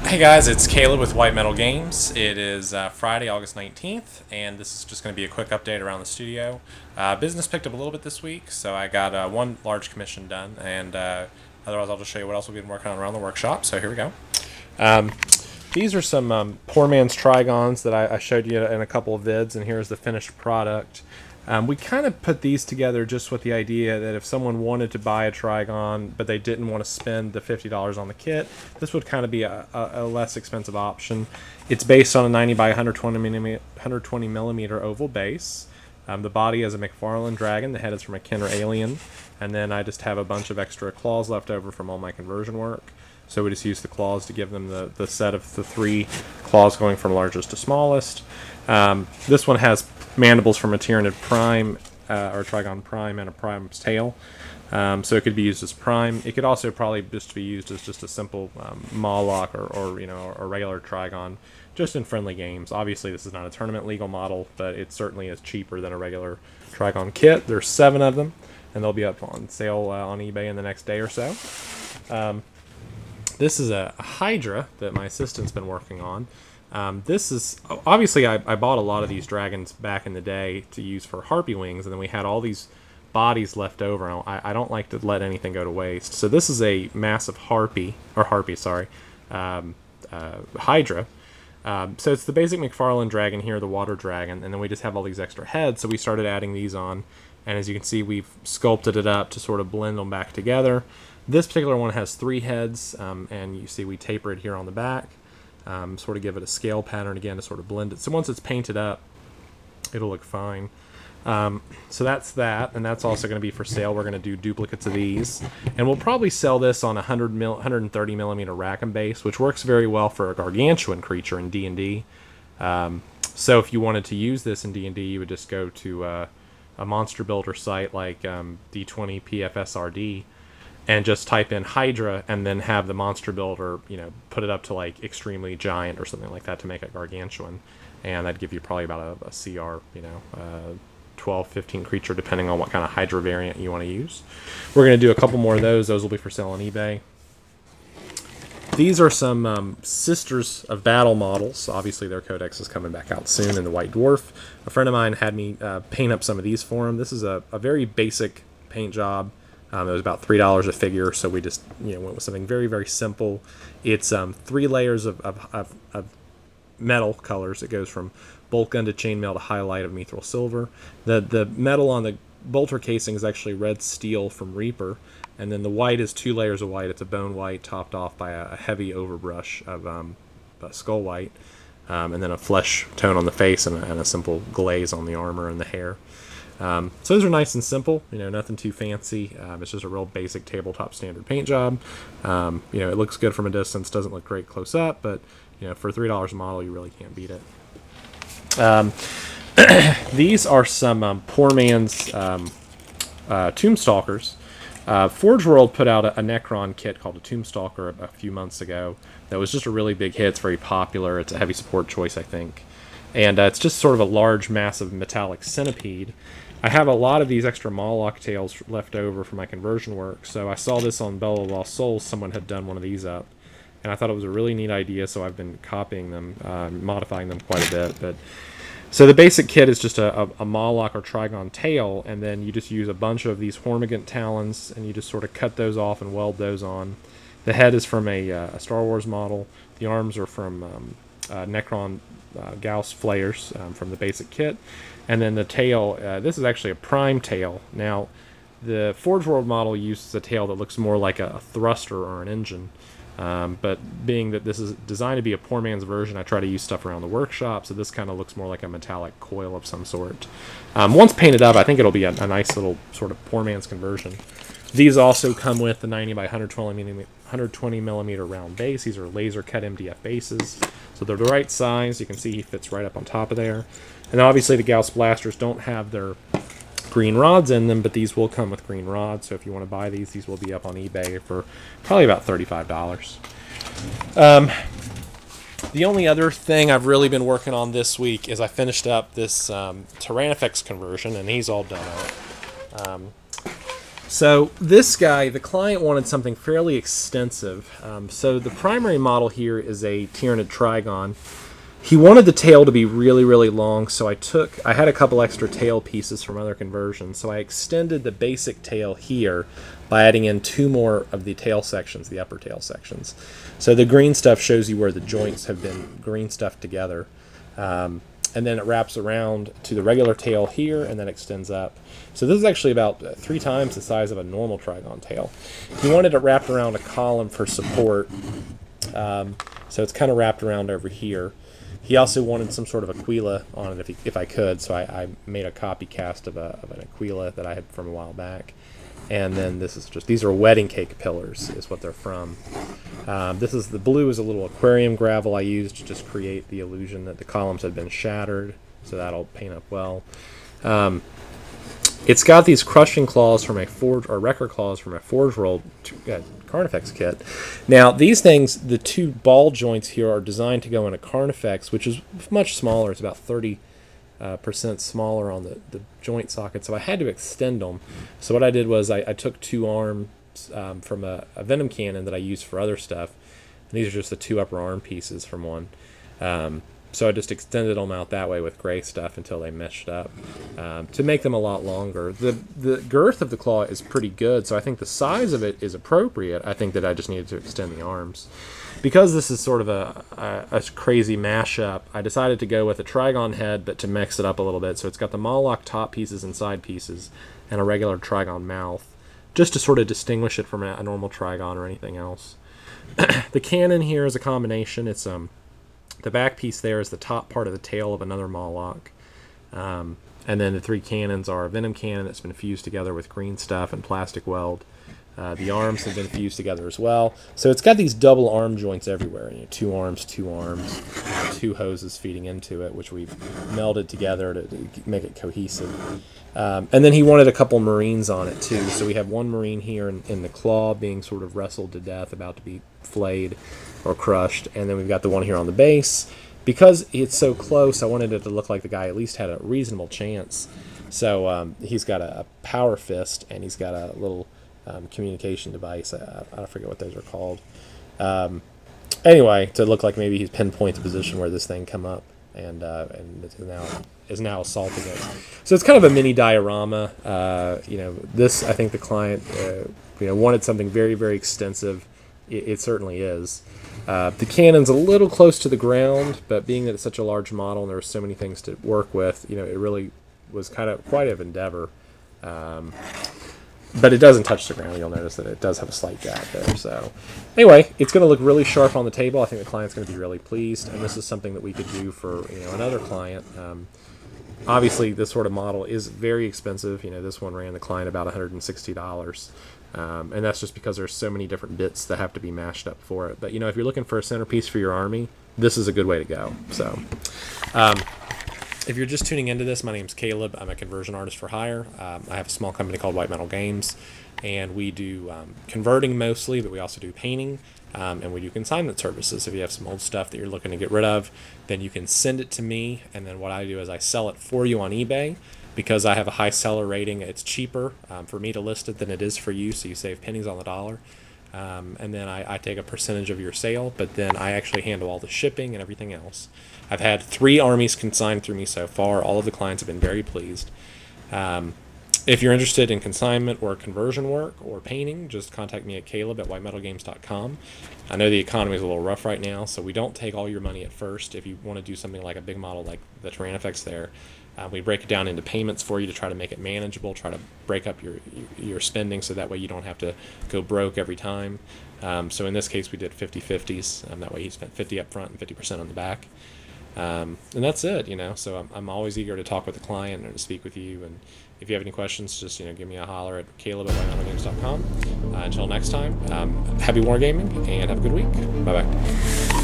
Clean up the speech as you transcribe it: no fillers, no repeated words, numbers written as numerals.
Hey guys, it's Caleb with White Metal Games. It is Friday, August 19th, and this is just going to be a quick update around the studio. Business picked up a little bit this week, so I got one large commission done, and otherwise I'll just show you what else we've been working on around the workshop. So here we go. These are some poor man's Trygons that I showed you in a couple of vids, and here's the finished product. We kind of put these together just with the idea that if someone wanted to buy a Trygon but they didn't want to spend the $50 on the kit, this would kind of be a less expensive option. It's based on a 90 by 120 millimeter oval base. The body is a McFarlane Dragon, the head is from a Kenner Alien, and then I just have a bunch of extra claws left over from all my conversion work. So we just use the claws to give them the set of the 3 claws going from largest to smallest. This one has mandibles from a Tyranid Prime, or Trygon Prime, and a Prime's tail. So it could be used as Prime. It could also probably just be used as just a simple Mawloc or you know, a regular Trygon, just in friendly games. Obviously this is not a tournament legal model, but it certainly is cheaper than a regular Trygon kit. There's 7 of them, and they'll be up on sale on eBay in the next day or so. This is a Hydra that my assistant's been working on. This is, obviously I bought a lot of these dragons back in the day to use for Harpy wings, and then we had all these bodies left over, and I don't like to let anything go to waste. So this is a massive Hydra. So it's the basic McFarlane Dragon here, the water dragon, and then we just have all these extra heads, so we started adding these on, and as you can see we've sculpted it up to sort of blend them back together. This particular one has 3 heads, and you see we taper it here on the back. Sort of give it a scale pattern again to sort of blend it. So once it's painted up, it'll look fine. So that's that, and that's also going to be for sale. We're going to do duplicates of these, and we'll probably sell this on a 130 millimeter rack and base, which works very well for a gargantuan creature in D&D. So if you wanted to use this in D&D, you would just go to a monster builder site like D20 PFSRD, and just type in Hydra and then have the monster builder, you know, put it up to like extremely giant or something like that to make it gargantuan, and that'd give you probably about a CR, you know, 12, 15 creature depending on what kind of Hydra variant you want to use. We're going to do a couple more of those. Those will be for sale on eBay. These are some Sisters of Battle models. Obviously their codex is coming back out soon in the White Dwarf. A friend of mine had me paint up some of these for him. This is a very basic paint job. It was about $3 a figure, so we just, you know, went with something very, very simple. It's 3 layers of metal colors. It goes from bolt gun to chainmail to highlight of mithril silver. The metal on the bolter casing is actually red steel from Reaper, and then the white is 2 layers of white. It's a bone white topped off by a heavy overbrush of skull white, and then a flesh tone on the face and a simple glaze on the armor and the hair. So those are nice and simple, you know, nothing too fancy. It's just a real basic tabletop standard paint job. You know, it looks good from a distance, doesn't look great close up, but, you know, for $3 a model, you really can't beat it. These are some poor man's Tombstalkers. Forge World put out a Necron kit called a Tombstalker a few months ago that was just a really big hit. It's very popular. It's a heavy support choice, I think. And it's just sort of a large, massive metallic centipede. I have a lot of these extra Mawloc tails left over from my conversion work, so I saw this on Bell of Lost Souls. Someone had done one of these up, and I thought it was a really neat idea, so I've been copying them, modifying them quite a bit. But so the basic kit is just a Mawloc or Trygon tail, and then you just use a bunch of these Hormigant talons, and you just sort of cut those off and weld those on. The head is from a Star Wars model. The arms are from Necron Gauss flayers from the basic kit, and then the tail, this is actually a Prime tail. Now the Forge World model uses a tail that looks more like a thruster or an engine, but being that this is designed to be a poor man's version, I try to use stuff around the workshop, so this kind of looks more like a metallic coil of some sort. Once painted up, I think it'll be a nice little sort of poor man's conversion. These also come with the 90 by 120 millimeter round base. These are laser cut MDF bases, so they're the right size. You can see he fits right up on top of there. And obviously the Gauss blasters don't have their green rods in them, but these will come with green rods. So if you want to buy these will be up on eBay for probably about $35. The only other thing I've really been working on this week is I finished up this Tyrannofex conversion, and he's all done up. So this guy, the client wanted something fairly extensive. So the primary model here is a Tyrannid Trygon. He wanted the tail to be really, really long, so I had a couple extra tail pieces from other conversions, so I extended the basic tail here by adding in 2 more of the tail sections, the upper tail sections. So the green stuff shows you where the joints have been green stuffed together. And then it wraps around to the regular tail here and then extends up. So this is actually about 3 times the size of a normal Trygon tail. He wanted it wrapped around a column for support, so it's kind of wrapped around over here. He also wanted some sort of Aquila on it if I could, so I made a copy cast of an Aquila that I had from a while back. And then these are wedding cake pillars is what they're from. The blue is a little aquarium gravel I used to just create the illusion that the columns had been shattered, so that'll paint up well. It's got these crushing claws from wrecker claws from a Forge World Tyrannofex kit. Now these things, the 2 ball joints here are designed to go in a Tyrannofex, which is much smaller. It's about 30% smaller on the joint socket, so I had to extend them. So what I did was I took 2 arms from a venom cannon that I used for other stuff, and these are just the 2 upper arm pieces from one. So I just extended them out that way with gray stuff until they meshed up to make them a lot longer. The girth of the claw is pretty good, so I think the size of it is appropriate. I think that I just needed to extend the arms. Because this is sort of a crazy mashup, I decided to go with a Trygon head, but to mix it up a little bit. So it's got the Moloch top pieces and side pieces and a regular Trygon mouth, just to sort of distinguish it from a normal Trygon or anything else. The cannon here is a combination. It's the back piece there is the top part of the tail of another Moloch. And then the 3 cannons are a venom cannon that's been fused together with green stuff and plastic weld. The arms have been fused together as well. So it's got these double arm joints everywhere. 2 arms, 2 arms, 2 hoses feeding into it, which we've melded together to make it cohesive. And then he wanted a couple Marines on it too. So we have 1 Marine here in the claw being sort of wrestled to death, about to be flayed or crushed. And then we've got the one here on the base. Because it's so close, I wanted it to look like the guy at least had a reasonable chance. So he's got a power fist, and he's got a little communication device. I forget what those are called. Anyway, to look like maybe he's pinpoint the position where this thing come up and is now assaulting it. So it's kind of a mini diorama. This, I think the client wanted something very, very extensive. It certainly is. The cannon's a little close to the ground, but being that it's such a large model and there are so many things to work with, it really was quite an endeavor. But it doesn't touch the ground. You'll notice that it does have a slight gap there. So anyway, it's going to look really sharp on the table. I think the client's going to be really pleased, and this is something that we could do for another client. Obviously, this sort of model is very expensive. This one ran the client about $160. And that's just because there's so many different bits that have to be mashed up for it. But if you're looking for a centerpiece for your army, this is a good way to go. So if you're just tuning into this, my name's Caleb. I'm a conversion artist for hire. I have a small company called White Metal Games, and we do converting mostly, but we also do painting, and we do consignment services. If you have some old stuff that you're looking to get rid of, then you can send it to me, and then what I do is I sell it for you on eBay. Because I have a high seller rating, it's cheaper for me to list it than it is for you, so you save pennies on the dollar. And then I take a percentage of your sale, but then I actually handle all the shipping and everything else. I've had 3 armies consigned through me so far. All of the clients have been very pleased. If you're interested in consignment or conversion work or painting, just contact me at caleb@whitemetalgames.com. I know the economy is a little rough right now, so we don't take all your money at first. If you want to do something like a big model like the Tyrannofex there, we break it down into payments for you to try to make it manageable, try to break up your spending so that way you don't have to go broke every time. So in this case, we did 50/50s. That way he spent 50 up front and 50% on the back. And that's it, So I'm always eager to talk with the client and to speak with you. And if you have any questions, just give me a holler at caleb@whitemetalgames.com. Until next time, happy wargaming and have a good week. Bye-bye.